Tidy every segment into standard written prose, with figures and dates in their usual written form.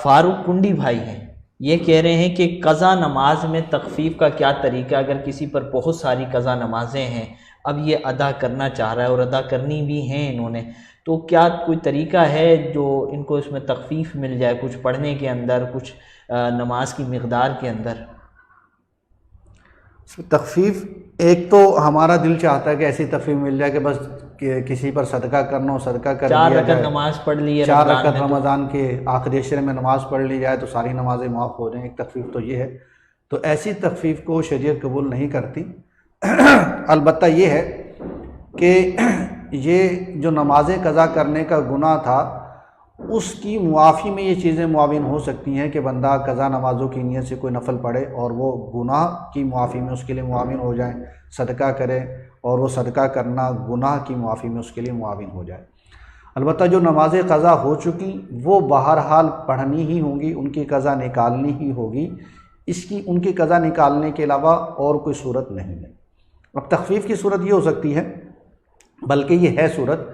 فاروق کنڈی بھائی ہیں، یہ کہہ رہے ہیں کہ قضا نماز میں تخفیف کا کیا طریقہ، اگر کسی پر بہت ساری قضا نمازیں ہیں، اب یہ ادا کرنا چاہ رہا ہے اور ادا کرنی بھی ہیں انہوں نے، تو کیا کوئی طریقہ ہے جو ان کو اس میں تخفیف مل جائے، کچھ پڑھنے کے اندر، کچھ نماز کی مقدار کے اندر؟ تخفیف، ایک تو ہمارا دل چاہتا ہے کہ ایسی تخفیف مل جائے کہ بس کسی پر صدقہ کرنا ہو صدقہ کر دیا جائے، 4 رکعت نماز پڑھ لی ہے 4 رمضان رکعت میں، رمضان کے آخری عشرے میں نماز پڑھ لی جائے تو ساری نمازیں معاف ہو جائیں، ایک تخفیف تو یہ ہے۔ تو ایسی تخفیف کو شریعت قبول نہیں کرتی۔ البتہ یہ ہے کہ یہ جو نمازیں قضا کرنے کا گناہ تھا، اس کی معافی میں یہ چیزیں معاون ہو سکتی ہیں کہ بندہ قضا نمازوں کی نیت سے کوئی نفل پڑھے اور وہ گناہ کی معافی میں اس کے لیے معاون ہو جائیں، صدقہ کرے اور وہ صدقہ کرنا گناہ کی معافی میں اس کے لیے معاون ہو جائے۔ البتہ جو نمازیں قضا ہو چکی وہ بہرحال پڑھنی ہی ہوں گی، ان کی قضا نکالنی ہی ہوگی، ان کی قضا نکالنے کے علاوہ اور کوئی صورت نہیں ہے۔ اب تخفیف کی صورت یہ ہو سکتی ہے، بلکہ یہ ہے صورت،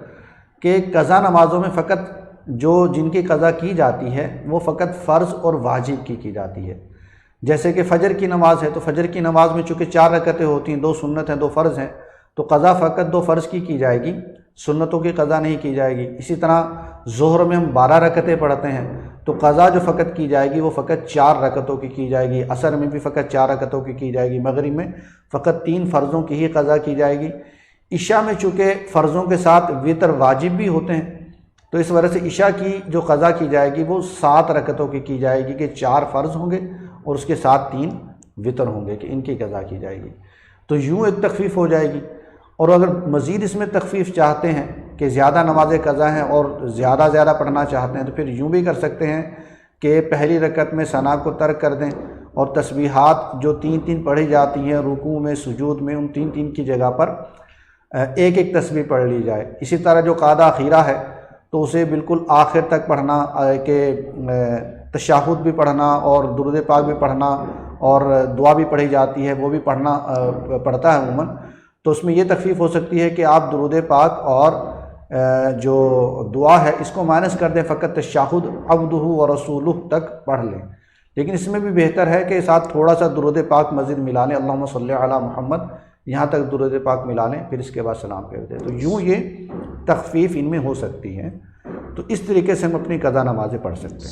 کہ قضا نمازوں میں فقط جن کی قضا کی جاتی ہے وہ فقط فرض اور واجب کی جاتی ہے۔ جیسے کہ فجر کی نماز ہے تو فجر کی نماز میں چونکہ 4 رکعتیں ہوتی ہیں، 2 سنت ہیں 2 فرض ہیں، تو قضا فقط 2 فرض کی جائے گی، سنتوں کی قضا نہیں کی جائے گی۔ اسی طرح ظہر میں ہم 12 رکعتیں پڑھتے ہیں تو قضا جو فقط کی جائے گی وہ فقط 4 رکعتوں کی جائے گی، عصر میں بھی فقط 4 رکعتوں کی جائے گی، مغرب میں فقط 3 فرضوں کی ہی قضا کی جائے گی۔ عشاء میں چونکہ فرضوں کے ساتھ وتر واجب بھی ہوتے ہیں تو اس وجہ سے عشاء کی جو قضا کی جائے گی وہ 7 رکعتوں کی جائے گی، کہ 4 فرض ہوں گے اور اس کے ساتھ 3 وتر ہوں گے، کہ ان کی قضا کی جائے گی۔ تو یوں ایک تخفیف ہو جائے گی۔ اور اگر مزید اس میں تخفیف چاہتے ہیں کہ زیادہ نمازیں قضا ہیں اور زیادہ پڑھنا چاہتے ہیں تو پھر یوں بھی کر سکتے ہیں کہ پہلی رکعت میں ثنا کو ترک کر دیں اور تسبیحات جو 3 پڑھی جاتی ہیں رکوع میں سجود میں، ان 3 کی جگہ پر ایک تسبیح پڑھ لی جائے۔ اسی طرح جو قاعدہ اخیرہ ہے تو اسے بالکل آخر تک پڑھنا، کہ تشہد بھی پڑھنا اور درود پاک بھی پڑھنا اور دعا بھی پڑھی جاتی ہے وہ بھی پڑھتا ہے عموماً۔ تو اس میں یہ تخفیف ہو سکتی ہے کہ آپ درود پاک اور جو دعا ہے اس کو مائنس کر دیں، فقط تشہد عبدہ و رسولہ تک پڑھ لیں۔ لیکن اس میں بھی بہتر ہے کہ ساتھ تھوڑا سا درود پاک مزید ملا لیں، اللہم صلی علی محمد، یہاں تک درود پاک ملا لیں، پھر اس کے بعد سلام پھیر دیں۔ تو یوں یہ تخفیف ان میں ہو سکتی ہے۔ تو اس طریقے سے ہم اپنی قضا نمازیں پڑھ سکتے ہیں۔